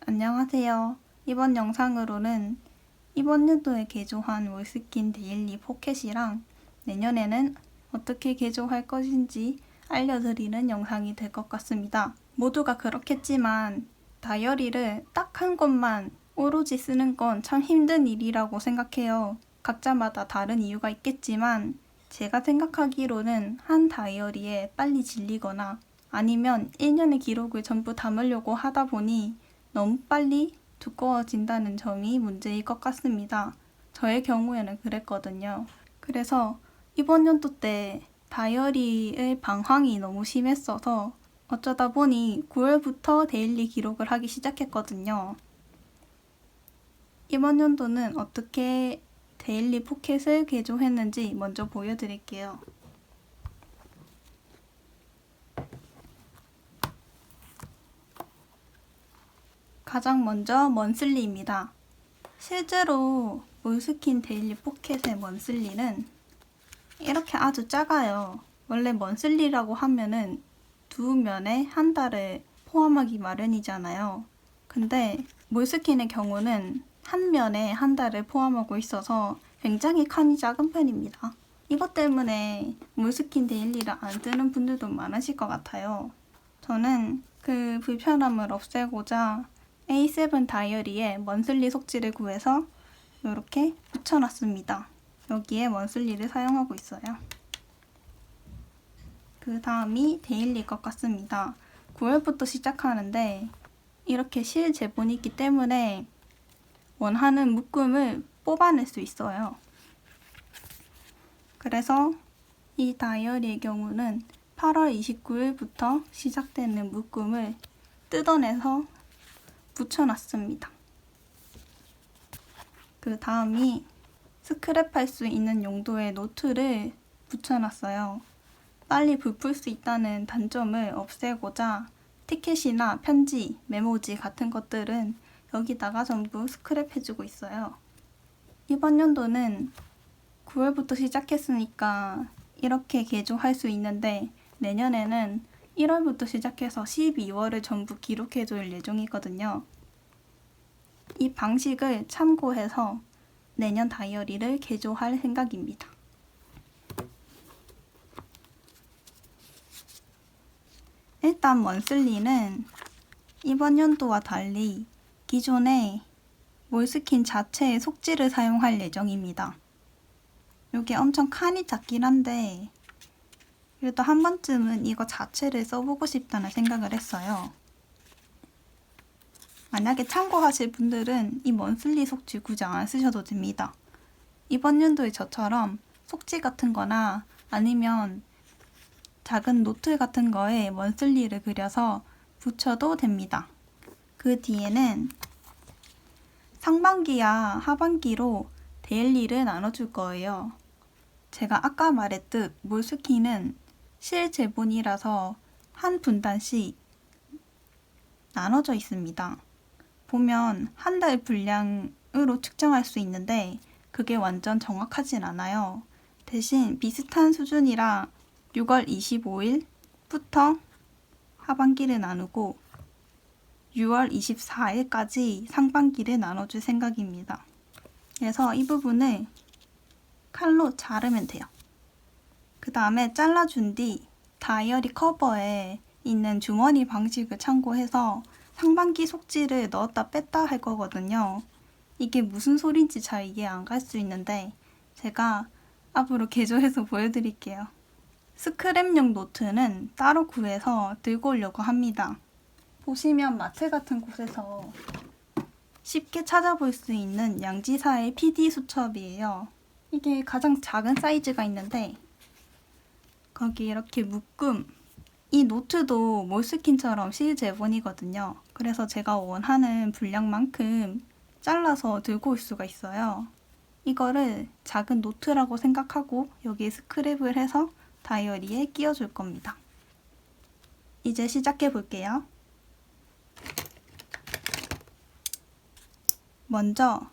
안녕하세요. 이번 영상으로는 이번 연도에 개조한 몰스킨 데일리 포켓이랑 내년에는 어떻게 개조할 것인지 알려드리는 영상이 될 것 같습니다. 모두가 그렇겠지만 다이어리를 딱 한 권만 오로지 쓰는 건 참 힘든 일이라고 생각해요. 각자마다 다른 이유가 있겠지만 제가 생각하기로는 한 다이어리에 빨리 질리거나 아니면 1년의 기록을 전부 담으려고 하다 보니 너무 빨리 두꺼워진다는 점이 문제일 것 같습니다. 저의 경우에는 그랬거든요. 그래서 이번 연도 때 다이어리의 방황이 너무 심했어서 어쩌다 보니 9월부터 데일리 기록을 하기 시작했거든요. 이번 연도는 어떻게 데일리 포켓을 개조했는지 먼저 보여드릴게요. 가장 먼저 먼슬리입니다. 실제로 몰스킨 데일리 포켓의 먼슬리는 이렇게 아주 작아요. 원래 먼슬리라고 하면은 두 면에 한 달을 포함하기 마련이잖아요. 근데 몰스킨의 경우는 한 면에 한 달을 포함하고 있어서 굉장히 칸이 작은 편입니다. 이것 때문에 몰스킨 데일리를 안 쓰는 분들도 많으실 것 같아요. 저는 그 불편함을 없애고자 A7 다이어리에 먼슬리 속지를 구해서 이렇게 붙여놨습니다. 여기에 먼슬리를 사용하고 있어요. 그 다음이 데일리 것 같습니다. 9월부터 시작하는데 이렇게 실 제본이 있기 때문에 원하는 묶음을 뽑아낼 수 있어요. 그래서 이 다이어리의 경우는 8월 29일부터 시작되는 묶음을 뜯어내서 붙여놨습니다. 그 다음이 스크랩할 수 있는 용도의 노트를 붙여놨어요. 빨리 부풀 수 있다는 단점을 없애고자 티켓이나 편지, 메모지 같은 것들은 여기다가 전부 스크랩해주고 있어요. 이번 연도는 9월부터 시작했으니까 이렇게 개조할 수 있는데 내년에는 1월부터 시작해서 12월을 전부 기록해줄 예정이거든요. 이 방식을 참고해서 내년 다이어리를 개조할 생각입니다. 일단 먼슬리는 이번 연도와 달리 기존의 몰스킨 자체의 속지를 사용할 예정입니다. 이게 엄청 칸이 작긴 한데 그래도 한 번쯤은 이거 자체를 써보고 싶다는 생각을 했어요. 만약에 참고하실 분들은 이 먼슬리 속지 굳이 안 쓰셔도 됩니다. 이번 연도에 저처럼 속지 같은 거나 아니면 작은 노트 같은 거에 먼슬리를 그려서 붙여도 됩니다. 그 뒤에는 상반기와 하반기로 데일리를 나눠줄 거예요. 제가 아까 말했듯 몰스킨은 실 제본이라서 한 분단씩 나눠져 있습니다. 보면 한 달 분량으로 측정할 수 있는데 그게 완전 정확하진 않아요. 대신 비슷한 수준이라 6월 25일부터 하반기를 나누고 6월 24일까지 상반기를 나눠줄 생각입니다. 그래서 이 부분을 칼로 자르면 돼요. 그 다음에 잘라준 뒤 다이어리 커버에 있는 주머니 방식을 참고해서 상반기 속지를 넣었다 뺐다 할 거거든요. 이게 무슨 소린지 잘 이해 안 갈 수 있는데 제가 앞으로 개조해서 보여드릴게요. 스크랩용 노트는 따로 구해서 들고 오려고 합니다. 보시면 마트 같은 곳에서 쉽게 찾아볼 수 있는 양지사의 PD 수첩이에요. 이게 가장 작은 사이즈가 있는데 거기 이렇게 묶음, 이 노트도 몰스킨처럼 실 제본이거든요. 그래서 제가 원하는 분량만큼 잘라서 들고 올 수가 있어요. 이거를 작은 노트라고 생각하고 여기에 스크랩을 해서 다이어리에 끼워줄 겁니다. 이제 시작해 볼게요. 먼저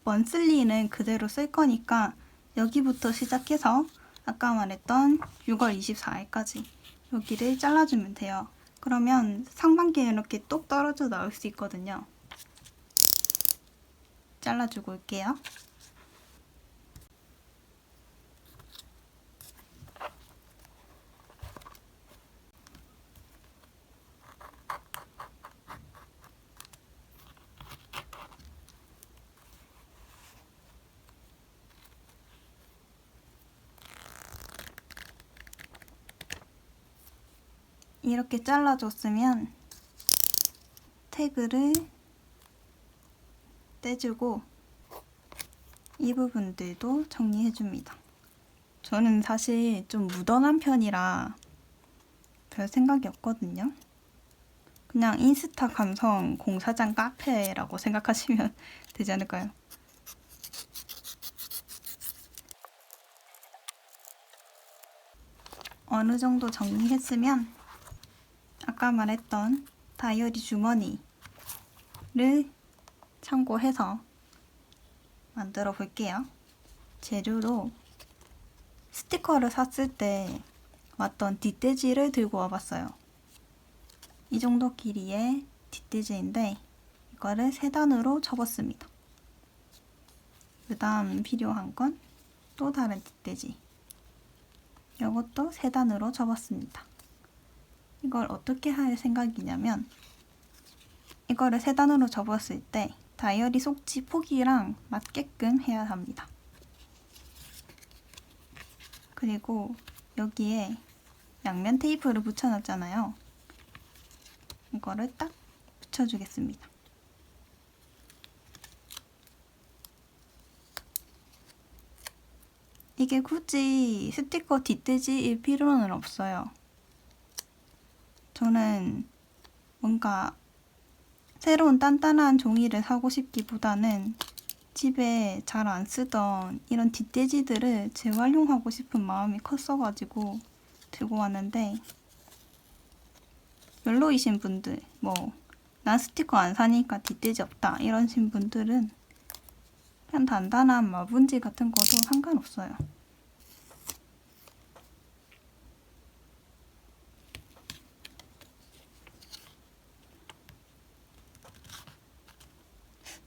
먼슬리는 그대로 쓸 거니까 여기부터 시작해서 아까 말했던 6월 24일까지 여기를 잘라주면 돼요. 그러면 상반기에 이렇게 똑 떨어져 나올 수 있거든요. 잘라주고 올게요. 이렇게 잘라줬으면 태그를 떼주고 이 부분들도 정리해줍니다. 저는 사실 좀 무던한 편이라 별 생각이 없거든요. 그냥 인스타 감성 공사장 카페라고 생각하시면 되지 않을까요? 어느 정도 정리했으면 아까 말했던 다이어리 주머니를 참고해서 만들어 볼게요. 재료로 스티커를 샀을 때 왔던 뒷돼지를 들고 와봤어요. 이 정도 길이의 뒷돼지인데 이거를 3단으로 접었습니다. 그 다음 필요한 건 또 다른 뒷돼지. 이것도 3단으로 접었습니다. 이걸 어떻게 할 생각이냐면 이거를 3단으로 접었을 때 다이어리 속지 폭이랑 맞게끔 해야 합니다. 그리고 여기에 양면 테이프를 붙여놨잖아요. 이거를 딱 붙여주겠습니다. 이게 굳이 스티커 뒷돼지일 필요는 없어요. 저는 뭔가 새로운 단단한 종이를 사고 싶기보다는 집에 잘 안 쓰던 이런 뒷돼지들을 재활용하고 싶은 마음이 컸어가지고 들고 왔는데 별로이신 분들, 난 스티커 안 사니까 뒷돼지 없다 이러신 분들은 그냥 단단한 마분지 같은 거도 상관없어요.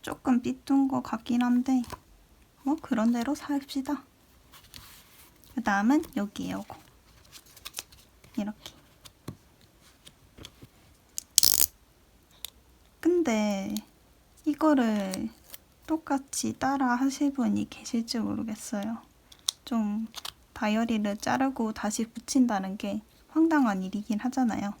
조금 삐뚤은 것 같긴 한데 그런 대로 삽시다. 그 다음은 여기에 요거 이렇게. 근데 이거를 똑같이 따라 하실 분이 계실지 모르겠어요. 좀 다이어리를 자르고 다시 붙인다는 게 황당한 일이긴 하잖아요.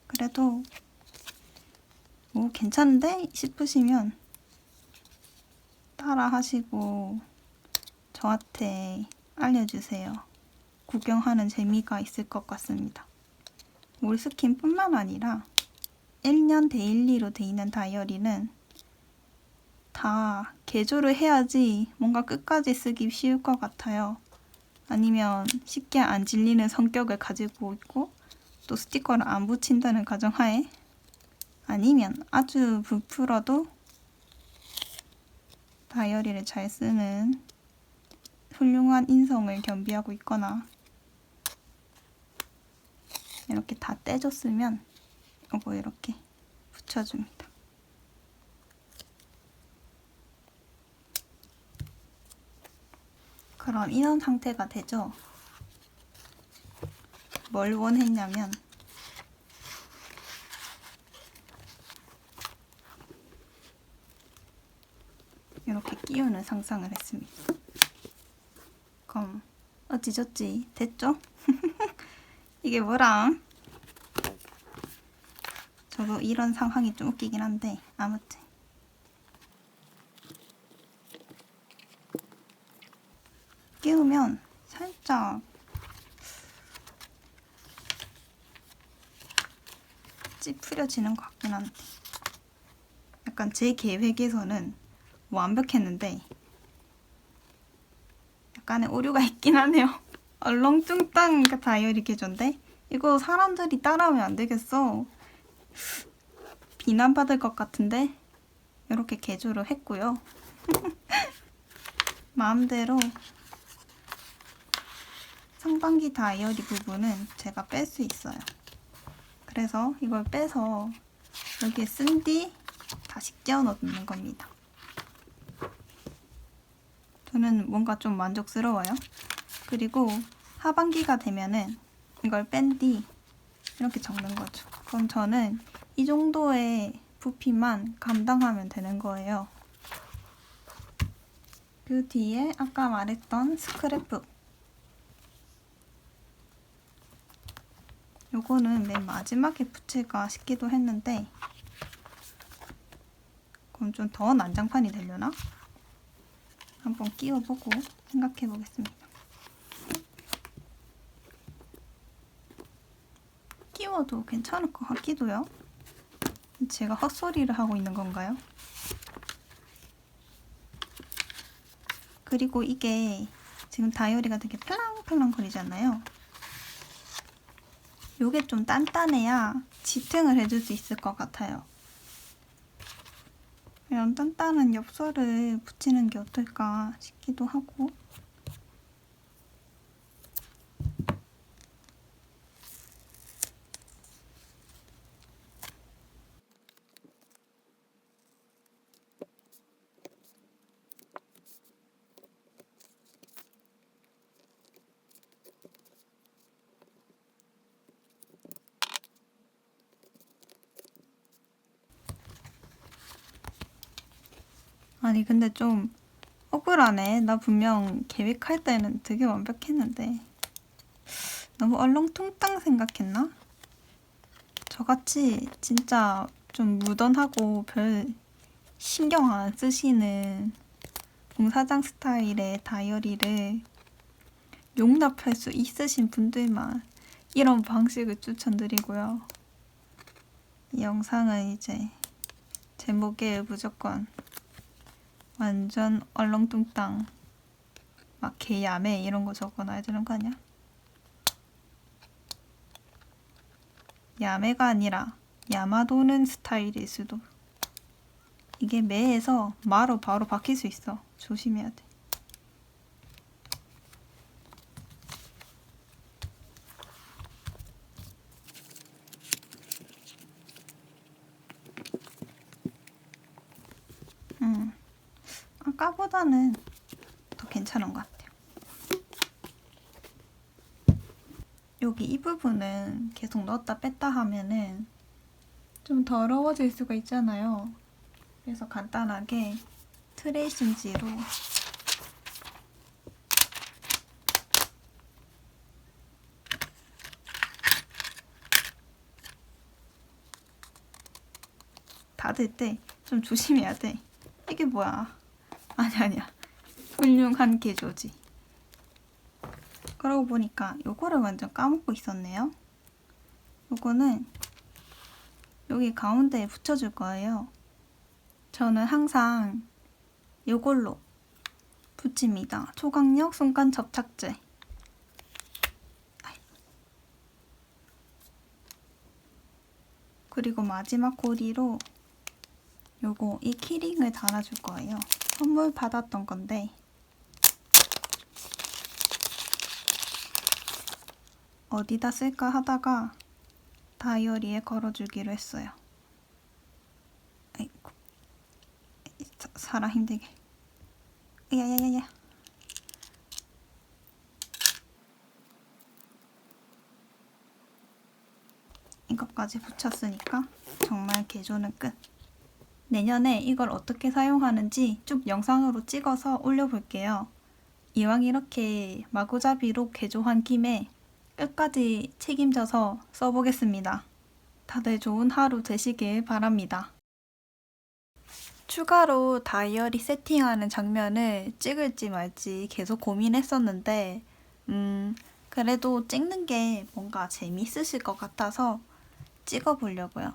그래도 괜찮은데 싶으시면 따라 하시고 저한테 알려주세요. 구경하는 재미가 있을 것 같습니다. 몰스킨 뿐만 아니라 1년 데일리로 돼 있는 다이어리는 다 개조를 해야지 뭔가 끝까지 쓰기 쉬울 것 같아요. 아니면 쉽게 안 질리는 성격을 가지고 있고 또 스티커를 안 붙인다는 가정하에 아니면 아주 부풀어도 다이어리를 잘 쓰는 훌륭한 인성을 겸비하고 있거나 이렇게 다 떼줬으면 이거 이렇게 붙여줍니다. 그럼 이런 상태가 되죠. 뭘 원했냐면 이렇게 끼우는 상상을 했습니다. 그럼 어찌저찌 됐죠? 이게 뭐람? 저도 이런 상황이 좀 웃기긴 한데 아무튼 끼우면 살짝 찌푸려지는 것 같긴 한데 약간 제 계획에서는 완벽했는데 약간의 오류가 있긴 하네요. 얼렁뚱땅 다이어리 개조인데 이거 사람들이 따라하면 안 되겠어. 비난받을 것 같은데 이렇게 개조를 했고요. 마음대로 상반기 다이어리 부분은 제가 뺄 수 있어요. 그래서 이걸 빼서 여기에 쓴 뒤 다시 끼워 넣는 겁니다. 저는 뭔가 좀 만족스러워요. 그리고 하반기가 되면은 이걸 뺀 뒤 이렇게 적는 거죠. 그럼 저는 이 정도의 부피만 감당하면 되는 거예요. 그 뒤에 아까 말했던 스크랩북. 요거는 맨 마지막에 붙일까 싶기도 했는데 그럼 좀 더 난장판이 되려나? 한번 끼워보고 생각해 보겠습니다. 끼워도 괜찮을 것 같기도요. 제가 헛소리를 하고 있는 건가요? 그리고 이게 지금 다이어리가 되게 팔랑팔랑 거리잖아요. 요게 좀 단단해야 지탱을 해줄 수 있을 것 같아요. 이런 단단한 엽서를 붙이는 게 어떨까 싶기도 하고. 아니 근데 좀 억울하네. 나 분명 계획할 때는 되게 완벽했는데 너무 얼렁뚱땅 생각했나? 저같이 진짜 좀 무던하고 별 신경 안 쓰시는 공사장 스타일의 다이어리를 용납할 수 있으신 분들만 이런 방식을 추천드리고요. 이 영상은 이제 제목에 무조건 완전 얼렁뚱땅 막 개야매 이런 거 적어놔야 되는 거 아니야? 야매가 아니라 야마도는 스타일일 수도. 이게 매에서 마로 바로 바뀔 수 있어. 조심해야 돼. 아까보다는 더 괜찮은 것 같아요. 여기 이 부분은 계속 넣었다 뺐다 하면은 좀 더러워질 수가 있잖아요. 그래서 간단하게 트레이싱지로 닫을 때 좀 조심해야 돼. 이게 뭐야? 아니야. 훌륭한 개조지. 그러고 보니까 요거를 완전 까먹고 있었네요. 요거는 여기 가운데에 붙여줄 거예요. 저는 항상 요걸로 붙입니다. 초강력 손간 접착제. 그리고 마지막 고리로 요거 이 키링을 달아줄 거예요. 선물 받았던 건데 어디다 쓸까 하다가 다이어리에 걸어주기로 했어요. 아이고, 살아 힘들게. 야야야야. 이것까지 붙였으니까 정말 개조는 끝. 내년에 이걸 어떻게 사용하는지 쭉 영상으로 찍어서 올려볼게요. 이왕 이렇게 마구잡이로 개조한 김에 끝까지 책임져서 써보겠습니다. 다들 좋은 하루 되시길 바랍니다. 추가로 다이어리 세팅하는 장면을 찍을지 말지 계속 고민했었는데 그래도 찍는 게 뭔가 재미있으실 것 같아서 찍어보려고요.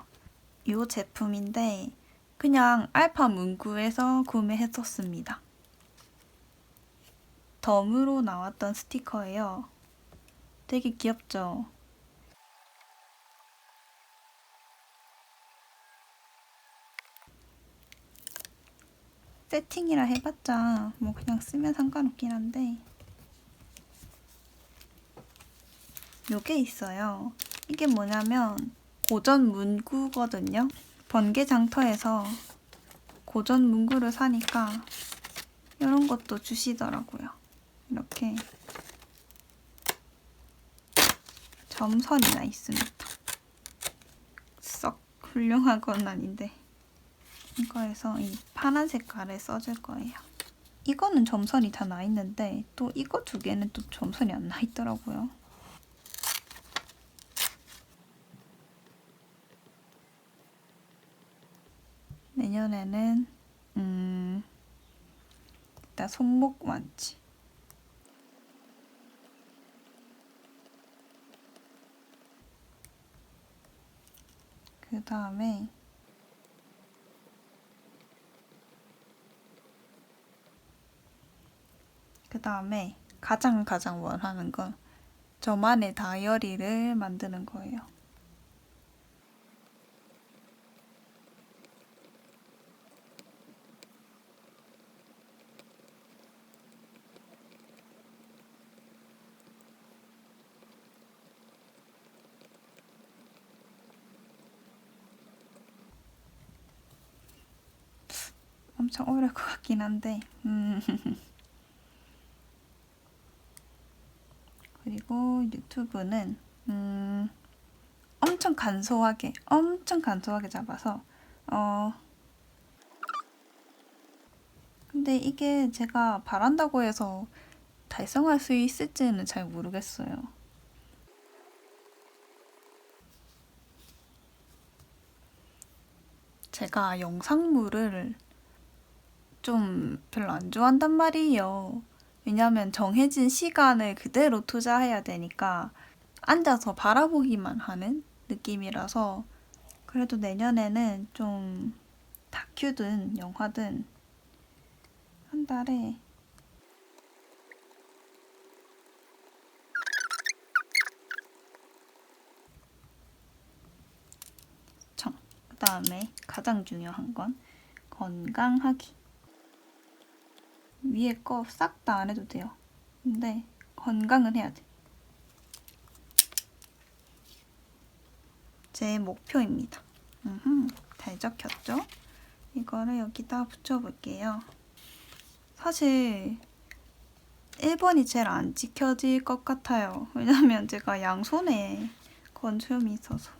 이 제품인데 그냥 알파 문구에서 구매했었습니다. 덤으로 나왔던 스티커예요. 되게 귀엽죠? 세팅이라 해봤자 뭐 그냥 쓰면 상관없긴 한데 요게 있어요. 이게 뭐냐면 고전 문구거든요. 번개 장터에서 고전 문구를 사니까 이런 것도 주시더라고요. 이렇게 점선이 나 있습니다. 썩 훌륭한 건 아닌데 이거에서 이 파란 색깔을 써줄 거예요. 이거는 점선이 다 나 있는데 또 이거 두 개는 또 점선이 안 나 있더라고요. 내년에는 일단 손목 완치. 그 다음에 가장 원하는 건 저만의 다이어리를 만드는 거예요. 엄청 어려울 것 같긴 한데 그리고 유튜브는 엄청 간소하게 잡아서 근데 이게 제가 바란다고 해서 달성할 수 있을지는 잘 모르겠어요. 제가 영상물을 좀 별로 안 좋아한단 말이에요. 왜냐면 정해진 시간을 그대로 투자해야 되니까 앉아서 바라보기만 하는 느낌이라서 그래도 내년에는 좀 다큐든 영화든 한 달에 그 다음에 가장 중요한 건 건강하기. 위에 거 싹 다 안 해도 돼요. 근데 건강은 해야 돼. 제 목표입니다. 잘 적혔죠? 이거를 여기다 붙여볼게요. 사실 1번이 제일 안 지켜질 것 같아요. 왜냐면 제가 양손에 건수염이 있어서.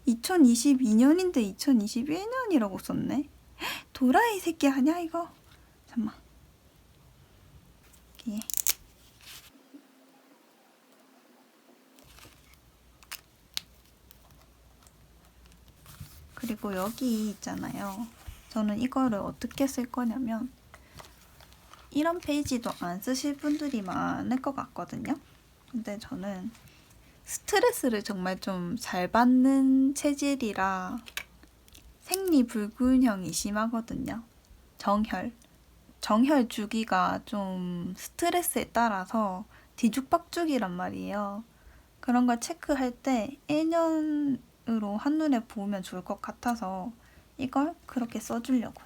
2022년인데 2021년이라고 썼네. 도라이 새끼 아니야 이거? 잠만. 여기. 그리고 여기 있잖아요. 저는 이거를 어떻게 쓸 거냐면 이런 페이지도 안 쓰실 분들이 많을 것 같거든요. 근데 저는 스트레스를 정말 좀 잘 받는 체질이라 생리불균형이 심하거든요. 정혈 주기가 좀 스트레스에 따라서 뒤죽박죽이란 말이에요. 그런 걸 체크할 때 1년으로 한눈에 보면 좋을 것 같아서 이걸 그렇게 써주려고요.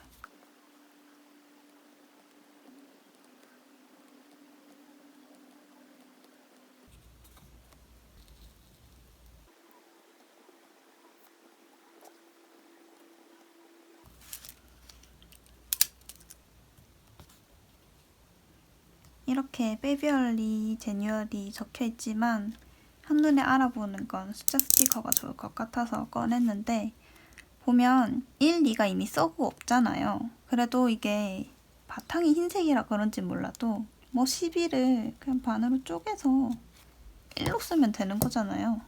이렇게 페브러리, 제뉴얼이 적혀있지만 한눈에 알아보는 건 숫자 스티커가 좋을 것 같아서 꺼냈는데 보면 1, 2가 이미 써고 없잖아요. 그래도 이게 바탕이 흰색이라 그런지 몰라도 뭐 12를 그냥 반으로 쪼개서 1로 쓰면 되는 거잖아요.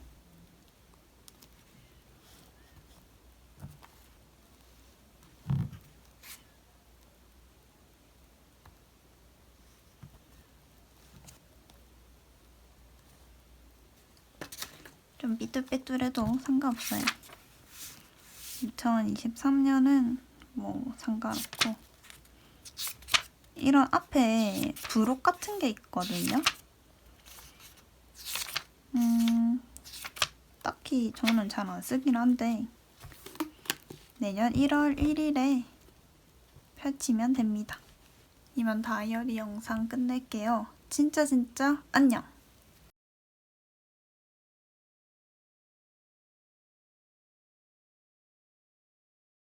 좀 삐뚤빼뚤해도 상관없어요. 2023년은 뭐 상관없고 이런 앞에 부록 같은 게 있거든요. 딱히 저는 잘 안 쓰긴 한데 내년 1월 1일에 펼치면 됩니다. 이만 다이어리 영상 끝낼게요. 진짜 안녕!